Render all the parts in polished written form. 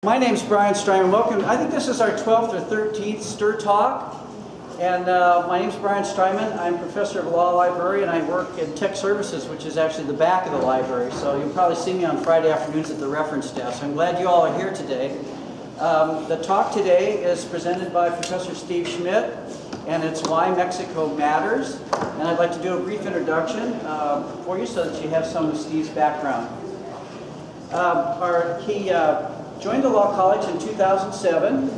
My name's Brian Stryman. Welcome. I think this is our 12th or 13th S.T.I.R talk. And my name's Brian Stryman. I'm professor of law library, and I work in tech services, which is actually the back of the library. So you'll probably see me on Friday afternoons at the reference desk. I'm glad you all are here today. The talk today is presented by Professor Steve Schmidt, and it's Why Mexico Matters. And I'd like to do a brief introduction for you so that you have some of Steve's background. He joined the Law College in 2007.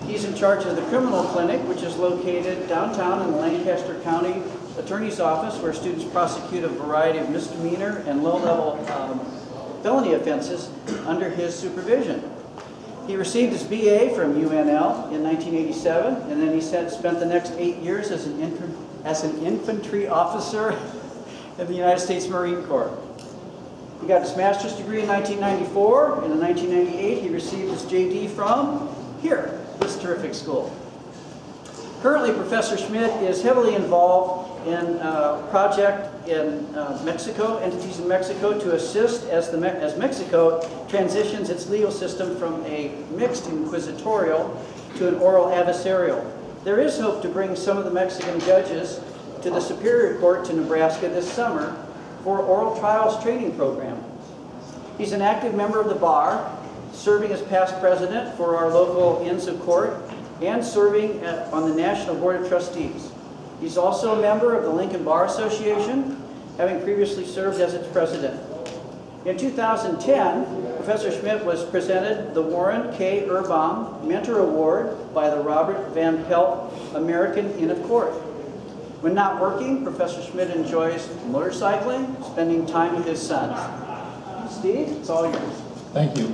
He's in charge of the criminal clinic, which is located downtown in the Lancaster County Attorney's Office, where students prosecute a variety of misdemeanor and low-level felony offenses under his supervision. He received his BA from UNL in 1987, and then he spent the next 8 years as an infantry officer in the United States Marine Corps. He got his master's degree in 1994, and in 1998 he received his JD from here, this terrific school. Currently, Professor Schmidt is heavily involved in a project in Mexico, entities in Mexico, to assist as Mexico transitions its legal system from a mixed inquisitorial to an oral adversarial. There is hope to bring some of the Mexican judges to the Superior Court to Nebraska this summer for oral trials training program. He's an active member of the bar, serving as past president for our local Inns of Court and serving on the National Board of Trustees. He's also a member of the Lincoln Bar Association, having previously served as its president. In 2010, Professor Schmidt was presented the Warren K. Erbaum Mentor Award by the Robert Van Pelt American Inn of Court. When not working, Professor Schmidt enjoys motorcycling, spending time with his sons. Steve, it's all yours. Thank you.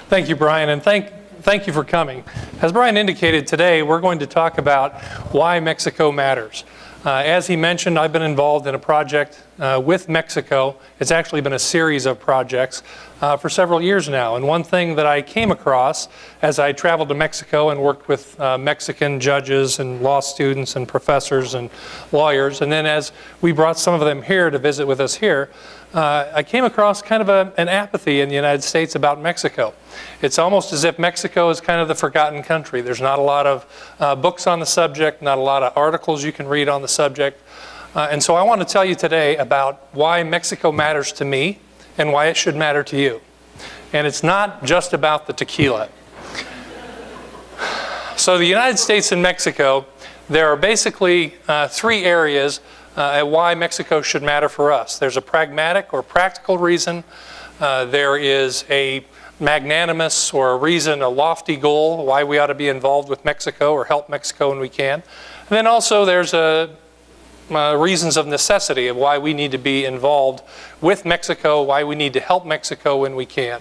Thank you, Brian, and thank you for coming. As Brian indicated, today we're going to talk about why Mexico matters. As he mentioned, I've been involved in a project with Mexico. It's actually been a series of projects for several years now. And one thing that I came across as I traveled to Mexico and worked with Mexican judges and law students and professors and lawyers, and then as we brought some of them here to visit with us here, I came across kind of an apathy in the United States about Mexico. It's almost as if Mexico is kind of the forgotten country. There's not a lot of books on the subject, not a lot of articles you can read on the subject. And so I want to tell you today about why Mexico matters to me and why it should matter to you. And it's not just about the tequila. So the United States and Mexico, there are basically three areas at why Mexico should matter for us. There's a pragmatic or practical reason. There is a magnanimous or a reason, a lofty goal, why we ought to be involved with Mexico or help Mexico when we can. And then also there's reasons of necessity of why we need to be involved with Mexico, why we need to help Mexico when we can.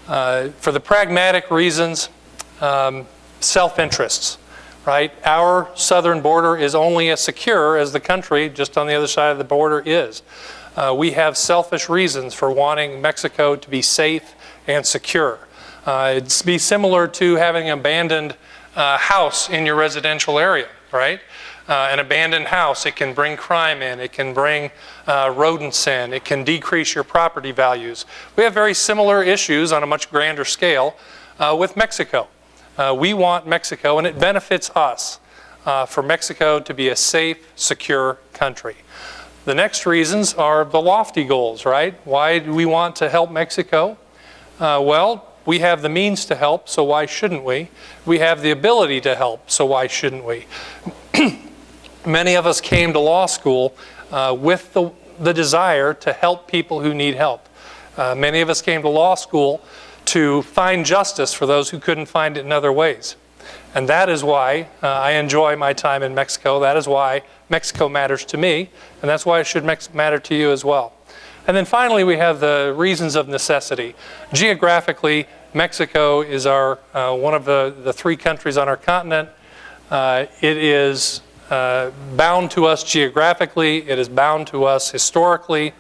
For the pragmatic reasons, self-interests, right? Our southern border is only as secure as the country just on the other side of the border is. We have selfish reasons for wanting Mexico to be safe and secure. It'd be similar to having an abandoned house in your residential area, right? An abandoned house, it can bring crime in, it can bring rodents in, it can decrease your property values. We have very similar issues on a much grander scale with Mexico. We want Mexico, and it benefits us, for Mexico to be a safe, secure country. The next reasons are the lofty goals, right? Why do we want to help Mexico? Well, we have the means to help, so why shouldn't we? We have the ability to help, so why shouldn't we? Many of us came to law school with the desire to help people who need help. Many of us came to law school to find justice for those who couldn't find it in other ways. And that is why I enjoy my time in Mexico. That is why Mexico matters to me, and that's why it should matter to you as well. And then finally, we have the reasons of necessity. Geographically, Mexico is one of the three countries on our continent. It is bound to us geographically. It is bound to us historically.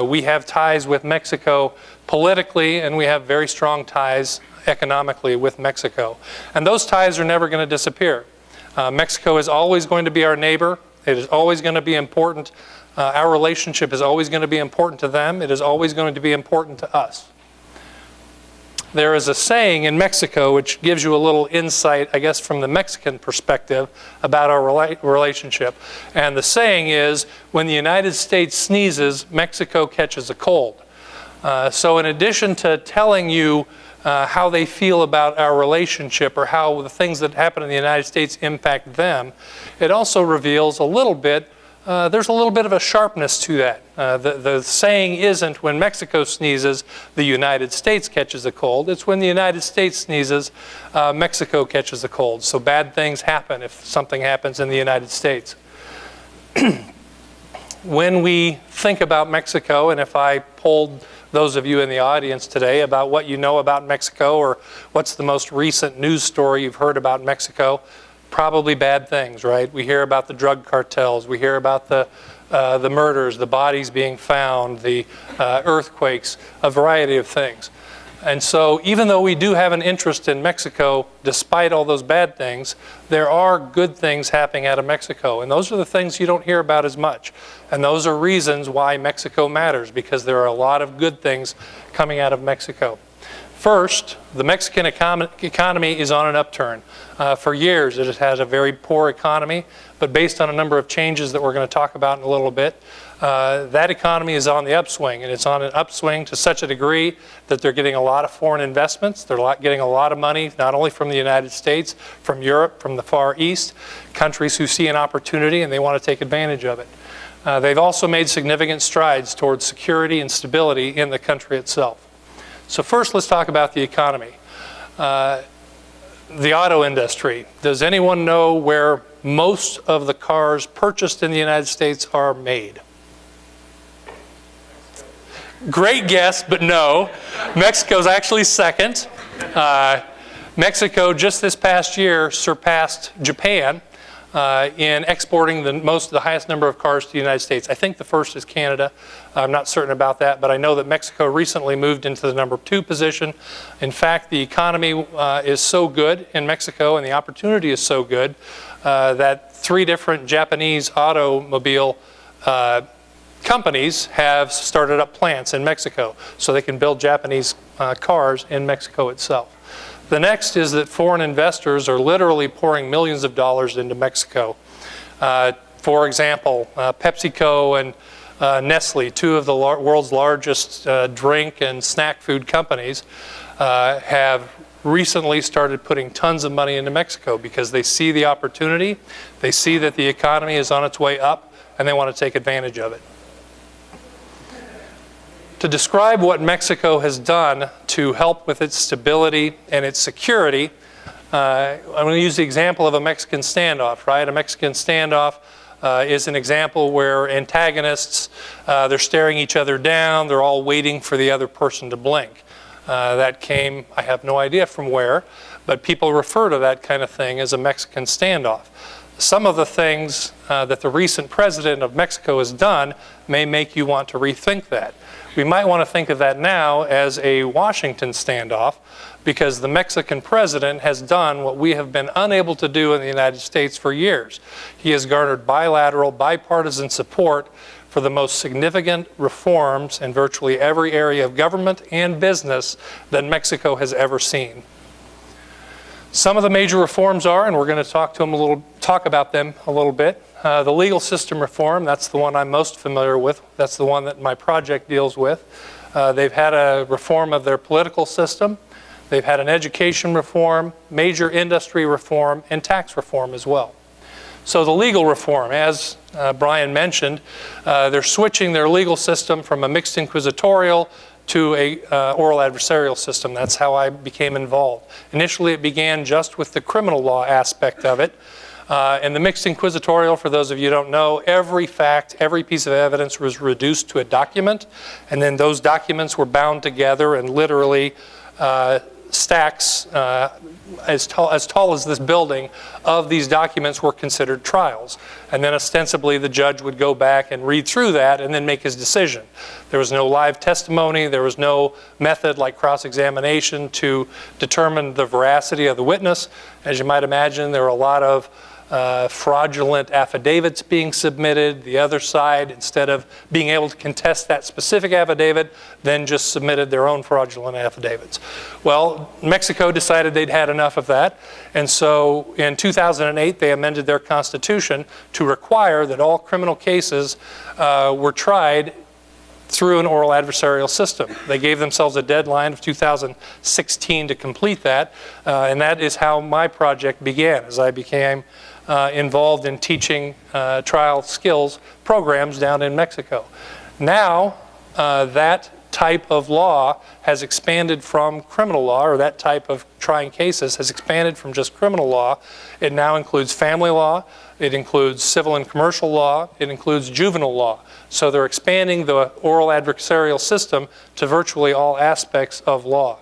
We have ties with Mexico politically, and we have very strong ties economically with Mexico. And those ties are never going to disappear. Mexico is always going to be our neighbor. It is always going to be important Our relationship is always going to be important to them. It is always going to be important to us. There is a saying in Mexico which gives you a little insight, I guess, from the Mexican perspective about our relationship. And the saying is, when the United States sneezes, Mexico catches a cold. So in addition to telling you how they feel about our relationship or how the things that happen in the United States impact them, it also reveals a little bit, there's a little bit of a sharpness to that. The saying isn't when Mexico sneezes, the United States catches a cold. It's when the United States sneezes, Mexico catches a cold. So bad things happen if something happens in the United States. When we think about Mexico, and if I polled those of you in the audience today about what you know about Mexico or what's the most recent news story you've heard about Mexico, probably bad things, right? We hear about the drug cartels, we hear about the murders, the bodies being found, the earthquakes, a variety of things. And so even though we do have an interest in Mexico, despite all those bad things, there are good things happening out of Mexico. And those are the things you don't hear about as much. And those are reasons why Mexico matters, because there are a lot of good things coming out of Mexico. First, the Mexican economy is on an upturn. For years, it has had a very poor economy, but based on a number of changes that we're going to talk about in a little bit, that economy is on the upswing, and it's on an upswing to such a degree that they're getting a lot of foreign investments. They're getting a lot of money, not only from the United States, from Europe, from the Far East, countries who see an opportunity and they want to take advantage of it. They've also made significant strides towards security and stability in the country itself. So first, let's talk about the economy. The auto industry. Does anyone know where most of the cars purchased in the United States are made? Great guess, but no. Mexico's actually second. Mexico just this past year surpassed Japan in exporting the highest number of cars to the United States. I think the first is Canada. I'm not certain about that, but I know that Mexico recently moved into the number 2 position. In fact, the economy is so good in Mexico and the opportunity is so good that 3 different Japanese automobile companies have started up plants in Mexico so they can build Japanese cars in Mexico itself. The next is that foreign investors are literally pouring millions of dollars into Mexico. For example, PepsiCo and Nestle, 2 of the world's largest drink and snack food companies, have recently started putting tons of money into Mexico because they see the opportunity, they see that the economy is on its way up, and they want to take advantage of it. To describe what Mexico has done to help with its stability and its security, I'm going to use the example of a Mexican standoff, right? A Mexican standoff is an example where antagonists, they're staring each other down, they're all waiting for the other person to blink. That came, I have no idea from where, but people refer to that kind of thing as a Mexican standoff. Some of the things that the recent president of Mexico has done may make you want to rethink that. We might want to think of that now as a Washington standoff because the Mexican president has done what we have been unable to do in the United States for years. He has garnered bilateral, bipartisan support for the most significant reforms in virtually every area of government and business that Mexico has ever seen. Some of the major reforms are, and we're going to talk about them a little bit. The legal system reform, that's the one I'm most familiar with. That's the one that my project deals with. They've had a reform of their political system. They've had an education reform, major industry reform, and tax reform as well. So the legal reform, as Brian mentioned, they're switching their legal system from a mixed inquisitorial to a oral adversarial system. That's how I became involved. Initially, it began just with the criminal law aspect of it. And the mixed inquisitorial, for those of you who don't know, every fact, every piece of evidence was reduced to a document, and then those documents were bound together and literally stacks as tall as this building of these documents were considered trials. And then ostensibly the judge would go back and read through that and then make his decision. There was no live testimony, there was no method like cross-examination to determine the veracity of the witness. As you might imagine, there were a lot of fraudulent affidavits being submitted. The other side, instead of being able to contest that specific affidavit, then just submitted their own fraudulent affidavits. Well, Mexico decided they'd had enough of that, and so in 2008 they amended their constitution to require that all criminal cases were tried through an oral adversarial system. They gave themselves a deadline of 2016 to complete that, and that is how my project began, as I became involved in teaching trial skills programs down in Mexico. Now, that type of law has expanded from criminal law, or that type of trying cases has expanded from just criminal law. It now includes family law, it includes civil and commercial law, it includes juvenile law. So they're expanding the oral adversarial system to virtually all aspects of law.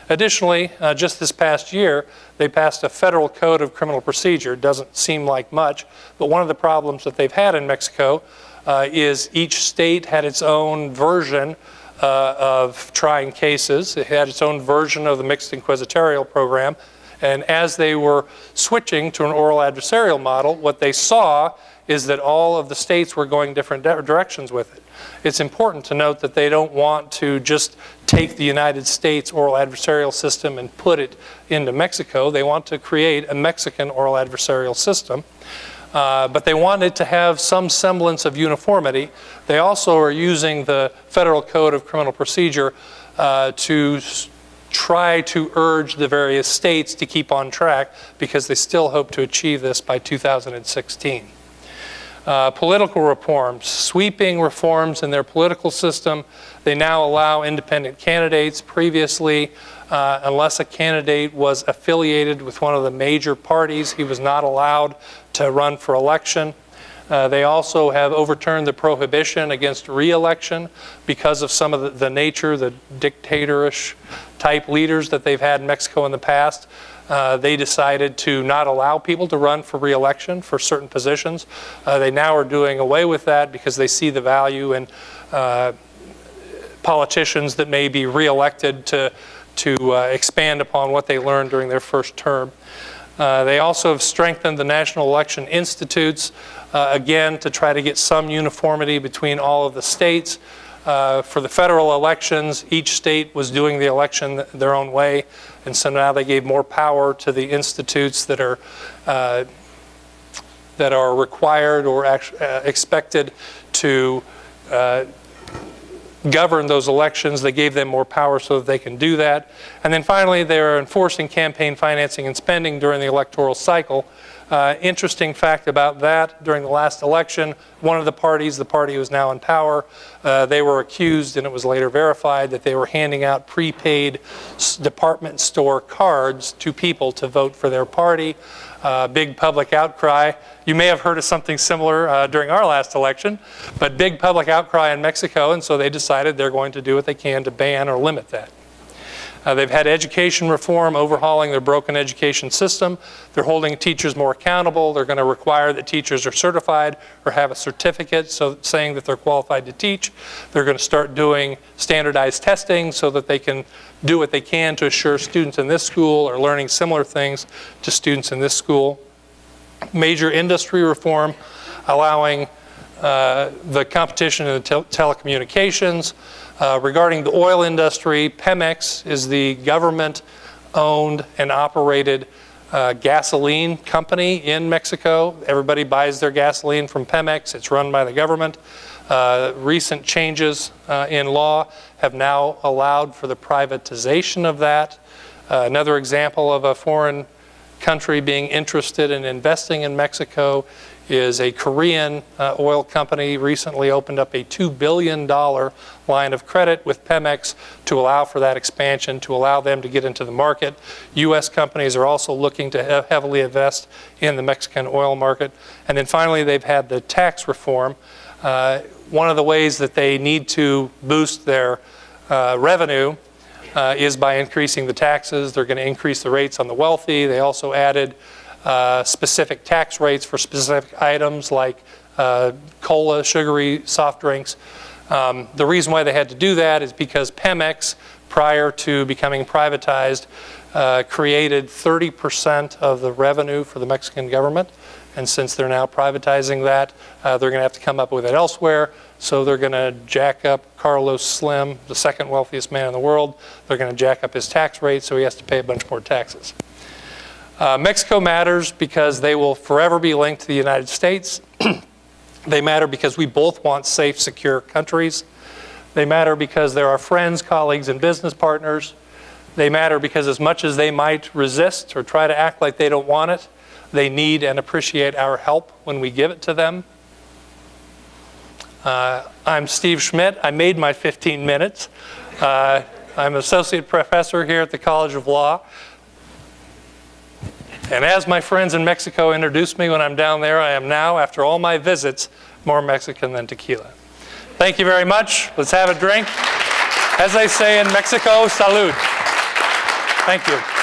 Additionally, just this past year, they passed a federal code of criminal procedure. It doesn't seem like much, but one of the problems that they've had in Mexico is each state had its own version of trying cases. It had its own version of the mixed inquisitorial program. And as they were switching to an oral adversarial model, what they saw is that all of the states were going different directions with it. It's important to note that they don't want to just take the United States oral adversarial system and put it into Mexico. They want to create a Mexican oral adversarial system. But they wanted to have some semblance of uniformity. They also are using the Federal Code of Criminal Procedure to try to urge the various states to keep on track, because they still hope to achieve this by 2016. Political reforms, sweeping reforms in their political system. They now allow independent candidates. Previously, unless a candidate was affiliated with one of the major parties, he was not allowed to run for election. They also have overturned the prohibition against re-election because of some of the nature, the dictatorish type leaders that they've had in Mexico in the past. They decided to not allow people to run for re-election for certain positions. They now are doing away with that because they see the value in politicians that may be re-elected to expand upon what they learned during their first term. They also have strengthened the National Election Institutes, again, to try to get some uniformity between all of the states. For the federal elections, each state was doing the election their own way, and so now they gave more power to the institutes that are required or expected to govern those elections. They gave them more power so that they can do that. And then finally, they're enforcing campaign financing and spending during the electoral cycle. Interesting fact about that, during the last election, one of the parties, the party who is now in power, they were accused, and it was later verified, that they were handing out prepaid department store cards to people to vote for their party. Big public outcry. You may have heard of something similar during our last election, but big public outcry in Mexico, and so they decided they're going to do what they can to ban or limit that. They've had education reform, overhauling their broken education system. They're holding teachers more accountable. They're going to require that teachers are certified or have a certificate saying that they're qualified to teach. They're going to start doing standardized testing so that they can do what they can to assure students in this school are learning similar things to students in this school. Major industry reform, allowing the competition in the telecommunications. Regarding the oil industry, Pemex is the government-owned and operated gasoline company in Mexico. Everybody buys their gasoline from Pemex. It's run by the government. Recent changes in law have now allowed for the privatization of that. Another example of a foreign country being interested in investing in Mexico is a Korean oil company recently opened up a $2 billion line of credit with Pemex to allow for that expansion, to allow them to get into the market. U.S. companies are also looking to heavily invest in the Mexican oil market. And then finally, they've had the tax reform. One of the ways that they need to boost their revenue is by increasing the taxes. They're going to increase the rates on the wealthy. They also added specific tax rates for specific items like cola, sugary soft drinks. The reason why they had to do that is because Pemex, prior to becoming privatized, created 30% of the revenue for the Mexican government. And since they're now privatizing that, they're going to have to come up with it elsewhere. So they're going to jack up Carlos Slim, the second wealthiest man in the world. They're going to jack up his tax rate, so he has to pay a bunch more taxes. Mexico matters because they will forever be linked to the United States. They matter because we both want safe, secure countries. They matter because they're our friends, colleagues, and business partners. They matter because as much as they might resist or try to act like they don't want it, they need and appreciate our help when we give it to them. I'm Steve Schmidt. I made my 15 minutes. I'm an associate professor here at the College of Law. And as my friends in Mexico introduced me when I'm down there, I am now, after all my visits, more Mexican than tequila. Thank you very much. Let's have a drink. As they say in Mexico, salud. Thank you.